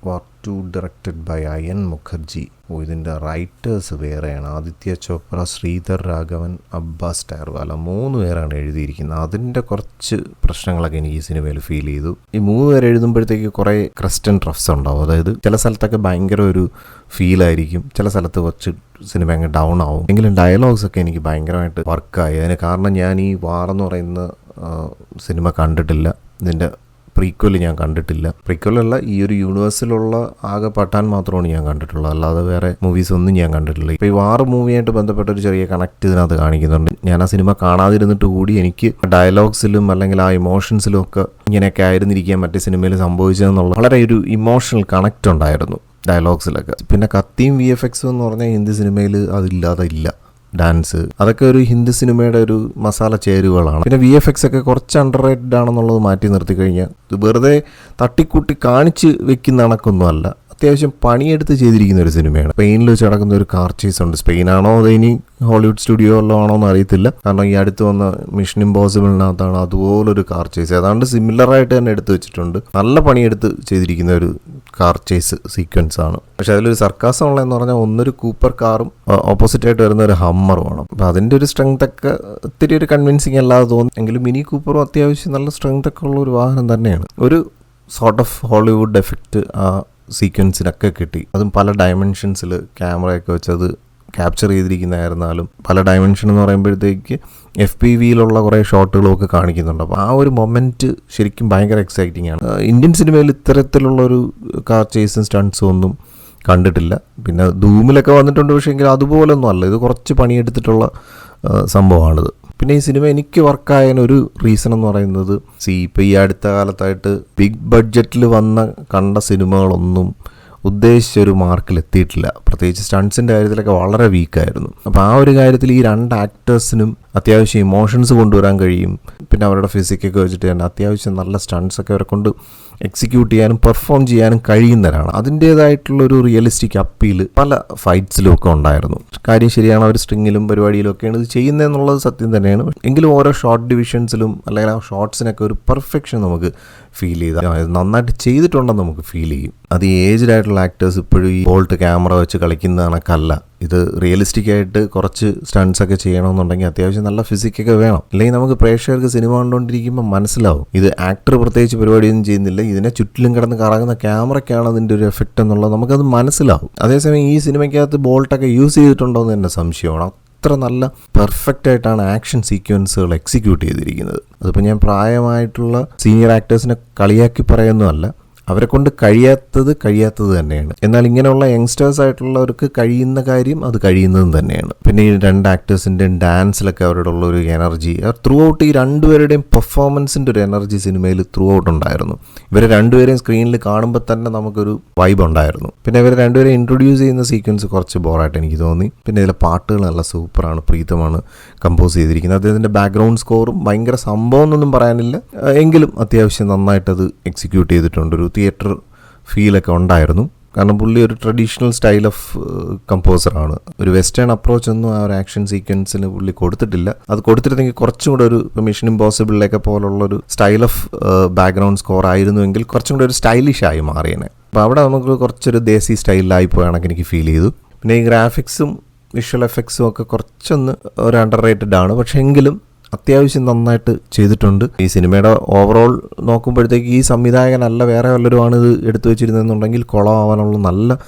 War 2 directed by അയൻ മുഖർജി. ഇതിൻ്റെ writers വേറെയാണ്. Aditya Chopra, Sridhar Raghavan, Abbas ടയർവാല 3 പേരാണ് എഴുതിയിരിക്കുന്നത്. അതിൻ്റെ കുറച്ച് പ്രശ്നങ്ങളൊക്കെ എനിക്ക് ഈ സിനിമയിൽ ഫീൽ ചെയ്തു. ഈ 3 പേര് എഴുതുമ്പോഴത്തേക്ക് കുറേ ക്രസ്റ്റ് ആൻഡ് റഫ്സ് ഉണ്ടാവും. അതായത് ചില സ്ഥലത്തൊക്കെ ഭയങ്കര ഒരു ഫീലായിരിക്കും, ചില സ്ഥലത്ത് കുറച്ച് സിനിമ അങ്ങ് ഡൗൺ ആവും. എങ്കിലും ഡയലോഗ്സ് ഒക്കെ എനിക്ക് ഭയങ്കരമായിട്ട് വർക്കായി. അതിന് കാരണം ഞാൻ ഈ വാർ എന്ന് പറയുന്ന സിനിമ കണ്ടിട്ടില്ല. ഇതിൻ്റെ പ്രീക്വൽ ഞാൻ കണ്ടിട്ടില്ല. പ്രീക്വലല്ല, ഈ ഒരു യൂണിവേഴ്സിലുള്ള ആകെ പഠാൻ മാത്രമാണ് ഞാൻ കണ്ടിട്ടുള്ളത്. അല്ലാതെ വേറെ മൂവീസ് ഒന്നും ഞാൻ കണ്ടിട്ടില്ല. ഇപ്പോൾ ഈ വാർ മൂവിയായിട്ട് ബന്ധപ്പെട്ട ഒരു ചെറിയ കണക്ട് ഇതിനകത്ത് കാണിക്കുന്നുണ്ട്. ഞാൻ ആ സിനിമ കാണാതിരുന്നിട്ട് കൂടി എനിക്ക് ഡയലോഗ്സിലും അല്ലെങ്കിൽ ആ ഇമോഷൻസിലും ഒക്കെ ഇങ്ങനെയൊക്കെ ആയിരുന്നിരിക്കാൻ മറ്റേ സിനിമയിൽ സംഭവിച്ചതെന്നുള്ള വളരെ ഒരു ഇമോഷണൽ കണക്റ്റ് ഉണ്ടായിരുന്നു ഡയലോഗ്സിലൊക്കെ. പിന്നെ കത്തിയും VFX എന്ന് പറഞ്ഞാൽ ഹിന്ദി സിനിമയിൽ അതില്ലാതെ ഇല്ല. ഡാൻസ് അതൊക്കെ ഒരു ഹിന്ദി സിനിമയുടെ ഒരു മസാല ചേരുവകളാണ്. പിന്നെ VFX ഒക്കെ കുറച്ച് അണ്ടർ റേറ്റഡ് ആണെന്നുള്ളത് മാറ്റി നിർത്തി കഴിഞ്ഞാൽ ഇത് വെറുതെ തട്ടിക്കൂട്ടി കാണിച്ച് വെക്കുന്ന കണക്കൊന്നും അല്ല. അത്യാവശ്യം പണിയെടുത്ത് ചെയ്തിരിക്കുന്ന ഒരു സിനിമയാണ്. സ്പെയിനിൽ വെച്ച് നടക്കുന്ന ഒരു കാർ ചേസ് ഉണ്ട്. സ്പെയിനാണോ അത് ഇനി ഹോളിവുഡ് സ്റ്റുഡിയോയിലോ ആണോ എന്ന് അറിയത്തില്ല. കാരണം ഈ അടുത്ത് വന്ന മിഷൻ ഇമ്പോസിബിളിനകത്താണ് അതുപോലൊരു കാർ ചേസ്. ഏതാണ്ട് സിമിലറായിട്ട് തന്നെ എടുത്ത് വെച്ചിട്ടുണ്ട്. നല്ല പണിയെടുത്ത് ചെയ്തിരിക്കുന്ന ഒരു കാർ ചേസ് സീക്വൻസ് ആണ്. പക്ഷെ അതിലൊരു സർക്കാസം ഉള്ളതെന്ന് പറഞ്ഞാൽ ഒന്നൊരു കൂപ്പർ കാറും ഓപ്പോസിറ്റ് ആയിട്ട് വരുന്ന ഒരു ഹമ്മറുമാണ്. അപ്പം അതിൻ്റെ ഒരു സ്ട്രെങ്ത് ഒക്കെ ഒത്തിരി ഒരു കൺവിൻസിങ് അല്ലാതെ തോന്നി. എങ്കിലും മിനി കൂപ്പറും അത്യാവശ്യം നല്ല സ്ട്രെങ്ത് ഒക്കെ ഉള്ള ഒരു വാഹനം തന്നെയാണ്. ഒരു സോർട്ട് ഓഫ് ഹോളിവുഡ് എഫക്റ്റ് ആ സീക്വൻസിനൊക്കെ കിട്ടി. അതും പല ഡയമെൻഷൻസിൽ ക്യാമറയൊക്കെ വെച്ചത് ക്യാപ്ചർ ചെയ്തിരിക്കുന്നതായിരുന്നാലും പല ഡയമെൻഷൻ എന്ന് പറയുമ്പോഴത്തേക്ക് FPVയിലുള്ള കുറേ ഷോട്ടുകളൊക്കെ കാണിക്കുന്നുണ്ട്. അപ്പോൾ ആ ഒരു മൊമെൻറ്റ് ശരിക്കും ഭയങ്കര എക്സൈറ്റിംഗ് ആണ്. ഇന്ത്യൻ സിനിമയിൽ ഇത്തരത്തിലുള്ളൊരു കാർ ചേസും സ്റ്റൺസും ഒന്നും കണ്ടിട്ടില്ല. പിന്നെ ധൂമിലൊക്കെ വന്നിട്ടുണ്ട്, പക്ഷേ എങ്കിൽ അതുപോലൊന്നും അല്ല. ഇത് കുറച്ച് പണിയെടുത്തിട്ടുള്ള സംഭവമാണിത്. പിന്നെ ഈ സിനിമ എനിക്ക് വർക്കായതിനൊരു റീസൺ എന്ന് പറയുന്നത് ഇപ്പോൾ ഈ അടുത്ത കാലത്തായിട്ട് ബിഗ് ബഡ്ജറ്റിൽ കണ്ട സിനിമകളൊന്നും ഉദ്ദേശിച്ചൊരു മാർക്കിൽ എത്തിയിട്ടില്ല. പ്രത്യേകിച്ച് സ്റ്റൺസിൻ്റെ കാര്യത്തിലൊക്കെ വളരെ വീക്കായിരുന്നു. അപ്പോൾ ആ ഒരു കാര്യത്തിൽ ഈ 2 ആക്ടേഴ്സിനും അത്യാവശ്യം ഇമോഷൻസ് കൊണ്ടുവരാൻ കഴിയും. പിന്നെ അവരുടെ ഫിസിക്കൊക്കെ വെച്ചിട്ട് തന്നെ അത്യാവശ്യം നല്ല സ്റ്റൺസൊക്കെ അവരെ കൊണ്ട് എക്സിക്യൂട്ട് ചെയ്യാനും പെർഫോം ചെയ്യാനും കഴിയുന്നവരാണ്. അതിൻ്റേതായിട്ടുള്ളൊരു റിയലിസ്റ്റിക് അപ്പീൽ പല ഫൈറ്റ്സിലും ഒക്കെ ഉണ്ടായിരുന്നു. കാര്യം ശരിയാണ്, അവർ സ്ട്രിങ്ങിലും പരിപാടിയിലും ഒക്കെയാണ് ഇത് ചെയ്യുന്നതെന്നുള്ളത് സത്യം തന്നെയാണ്. എങ്കിലും ഓരോ ഷോർട്ട് ഡിവിഷൻസിലും അല്ലെങ്കിൽ ആ ഷോർട്സിനൊക്കെ ഒരു പെർഫെക്ഷൻ നമുക്ക് ഫീൽ ചെയ്താൽ നന്നായിട്ട് ചെയ്തിട്ടുണ്ടെന്ന് നമുക്ക് ഫീൽ ചെയ്യും. അത് ഈ ഏജ്ഡ് ആയിട്ടുള്ള ആക്ടേഴ്സ് ഇപ്പോഴും ഈ ബോൾട്ട് ക്യാമറ വെച്ച് കളിക്കുന്ന കണക്കല്ല. ഇത് റിയലിസ്റ്റിക് ആയിട്ട് കുറച്ച് സ്റ്റൺസ് ഒക്കെ ചെയ്യണമെന്നുണ്ടെങ്കിൽ അത്യാവശ്യം നല്ല ഫിസിക്കൊക്കെ വേണം. അല്ലെങ്കിൽ നമുക്ക് പ്രേക്ഷകർക്ക് സിനിമ കണ്ടുകൊണ്ടിരിക്കുമ്പോൾ മനസ്സിലാവും ഇത് ആക്ടർ പ്രത്യേകിച്ച് പരിപാടിയൊന്നും ചെയ്യുന്നില്ല, ഇതിനെ ചുറ്റിലും കിടന്ന് കറങ്ങുന്ന ക്യാമറയ്ക്കാണ് അതിൻ്റെ ഒരു എഫക്റ്റ് എന്നുള്ളത് നമുക്കത് മനസ്സിലാവും. അതേസമയം ഈ സിനിമയ്ക്കകത്ത് ബോൾട്ടൊക്കെ യൂസ് ചെയ്തിട്ടുണ്ടോ എന്ന് തന്നെ സംശയമാണ്. അത്ര നല്ല പെർഫെക്റ്റ് ആയിട്ടാണ് ആക്ഷൻ സീക്വൻസുകൾ എക്സിക്യൂട്ട് ചെയ്തിരിക്കുന്നത്. അതിപ്പോൾ ഞാൻ പ്രായമായിട്ടുള്ള സീനിയർ ആക്ടേഴ്സിനെ കളിയാക്കി പറയുന്നതല്ല, അവരെ കൊണ്ട് കഴിയാത്തത് തന്നെയാണ്. എന്നാൽ ഇങ്ങനെയുള്ള യങ്സ്റ്റേഴ്സ് ആയിട്ടുള്ളവർക്ക് കഴിയുന്ന കാര്യം അത് കഴിയുന്നതും തന്നെയാണ്. പിന്നെ ഈ 2 ആക്ടേഴ്സിൻ്റെയും ഡാൻസിലൊക്കെ അവരുടെ ഉള്ള ഒരു എനർജി, ത്രൂ ഔട്ട് ഈ 2 പേരുടെയും പെർഫോമൻസിൻ്റെ ഒരു എനർജി സിനിമയിൽ ത്രൂ ഔട്ട് ഉണ്ടായിരുന്നു. ഇവരെ 2 പേരെയും സ്ക്രീനിൽ കാണുമ്പോൾ തന്നെ നമുക്കൊരു വൈബ് ഉണ്ടായിരുന്നു. പിന്നെ ഇവരെ 2 പേരെ ഇൻട്രൊഡ്യൂസ് ചെയ്യുന്ന സീക്വൻസ് കുറച്ച് ബോറായിട്ട് എനിക്ക് തോന്നി. പിന്നെ ഇതിലെ പാട്ടുകൾ നല്ല സൂപ്പറാണ്. പ്രീതമാണ് കമ്പോസ് ചെയ്തിരിക്കുന്നത്. അദ്ദേഹത്തിൻ്റെ ബാക്ക്ഗ്രൗണ്ട് സ്കോറും ഭയങ്കര സംഭവം എന്നൊന്നും പറയാനില്ല, എങ്കിലും അത്യാവശ്യം നന്നായിട്ടത് എക്സിക്യൂട്ട് ചെയ്തിട്ടുണ്ട്. ഒരു തിയേറ്റർ ഫീലൊക്കെ ഉണ്ടായിരുന്നു. കാരണം പുള്ളി ഒരു ട്രഡീഷണൽ സ്റ്റൈൽ ഓഫ് കമ്പോസറാണ്. ഒരു വെസ്റ്റേൺ അപ്രോച്ച് ഒന്നും ആ ഒരു ആക്ഷൻ സീക്വൻസിന് പുള്ളി കൊടുത്തിട്ടില്ല. അത് കൊടുത്തിരുന്നെങ്കിൽ കുറച്ചും കൂടെ ഒരു മിഷൻ ഇമ്പോസിബിളിലൊക്കെ പോലുള്ളൊരു സ്റ്റൈൽ ഓഫ് ബാക്ക്ഗ്രൗണ്ട് സ്കോർ ആയിരുന്നുവെങ്കിൽ കുറച്ചും കൂടെ ഒരു സ്റ്റൈലിഷ് ആയി മാറിയേനെ. അപ്പോൾ അവിടെ നമുക്ക് കുറച്ചൊരു ദേശി സ്റ്റൈലിലായി പോയാണെങ്കിൽ എനിക്ക് ഫീൽ ചെയ്തു. പിന്നെ ഈ ഗ്രാഫിക്സും വിഷ്വൽ എഫക്ട്സും ഒക്കെ കുറച്ചൊന്ന് ഒരു അണ്ടർ റേറ്റഡ് ആണ്. പക്ഷേ എങ്കിലും അത്യാവശ്യം നന്നായിട്ട് ചെയ്തിട്ടുണ്ട്. ഈ സിനിമയുടെ ഓവറോൾ നോക്കുമ്പോഴത്തേക്ക് ഈ സംവിധായകനല്ല വേറെ വല്ലവരുമാണ് ഇത് എടുത്തു വെച്ചിരുന്നതെന്നുണ്ടെങ്കിൽ കുളമാവാനുള്ള നല്ല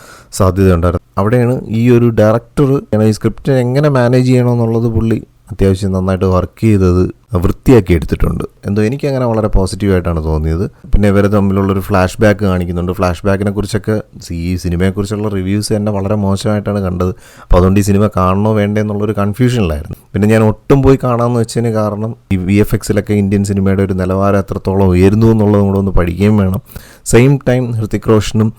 സാധ്യതയുണ്ടായിരുന്നു. അവിടെയാണ് ഈ ഒരു ഡയറക്ടർ ഈ സ്ക്രിപ്റ്റ് എങ്ങനെ മാനേജ് ചെയ്യണമെന്നുള്ളത് പുള്ളി അത്യാവശ്യം നന്നായിട്ട് വർക്ക് ചെയ്തത് വൃത്തിയാക്കി എടുത്തിട്ടുണ്ട്. എന്തോ എനിക്കങ്ങനെ വളരെ പോസിറ്റീവായിട്ടാണ് തോന്നിയത്. പിന്നെ ഇവരെ തമ്മിലുള്ളൊരു ഫ്ലാഷ് ബാക്ക് കാണിക്കുന്നുണ്ട്. ഫ്ലാഷ് ബാക്കിനെ കുറിച്ചൊക്കെ ഈ സിനിമയെക്കുറിച്ചുള്ള റിവ്യൂസ് തന്നെ വളരെ മോശമായിട്ടാണ് കണ്ടത്. അപ്പോൾ അതുകൊണ്ട് ഈ സിനിമ കാണണോ വേണ്ടേ എന്നുള്ളൊരു കൺഫ്യൂഷനിലായിരുന്നു. പിന്നെ ഞാൻ ഒട്ടും പോയി കാണാമെന്ന് വെച്ചതിന് കാരണം ഈ VFXലൊക്കെ ഇന്ത്യൻ സിനിമയുടെ ഒരു നിലവാരം എത്രത്തോളം ഉയരുന്നു എന്നുള്ളതും കൂടെ ഒന്ന് പഠിക്കുകയും വേണം. സെയിം ടൈം ഹൃതിക് റോഷനും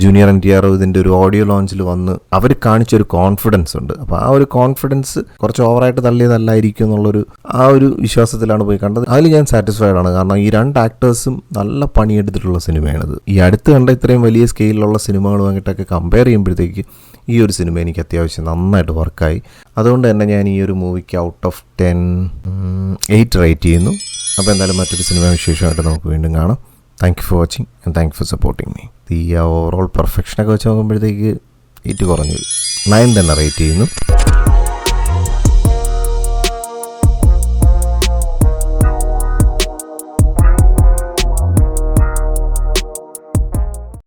ജൂനിയർ NTR ഇതിൻ്റെ ഒരു ഓഡിയോ ലോഞ്ചിൽ വന്ന് അവർ കാണിച്ചൊരു കോൺഫിഡൻസ് ഉണ്ട്. അപ്പോൾ ആ ഒരു കോൺഫിഡൻസ് കുറച്ച് ഓവറായിട്ട് തള്ളിയതല്ലായിരിക്കും എന്നുള്ളൊരു ആ ഒരു വിശ്വാസത്തിലാണ് പോയി കണ്ടത്. അതിൽ ഞാൻ സാറ്റിസ്ഫൈഡ് ആണ്. കാരണം ഈ 2 ആക്ടേഴ്സും നല്ല പണിയെടുത്തിട്ടുള്ള സിനിമയാണിത്. ഈ അടുത്ത് കണ്ട ഇത്രയും വലിയ സ്കെയിലുള്ള സിനിമകളുമായിട്ടൊക്കെ കമ്പയർ ചെയ്യുമ്പോഴത്തേക്ക് ഈ ഒരു സിനിമ എനിക്ക് അത്യാവശ്യം നന്നായിട്ട് വർക്കായി. അതുകൊണ്ട് തന്നെ ഞാൻ ഈ ഒരു മൂവിക്ക് ഔട്ട് ഓഫ് 10 8 റേറ്റ് ചെയ്യുന്നു. അപ്പോൾ എന്തായാലും മറ്റൊരു സിനിമ വിശേഷമായിട്ട് നമുക്ക് വീണ്ടും കാണാം. Thank you for watching and thank you for supporting me. ഈ ഓവറോൾ പെർഫെക്ഷനൊക്കെ വെച്ച് നോക്കുമ്പോഴത്തേക്ക് 8 കുറഞ്ഞു 9 തന്നെ റേറ്റ് ചെയ്യുന്നു.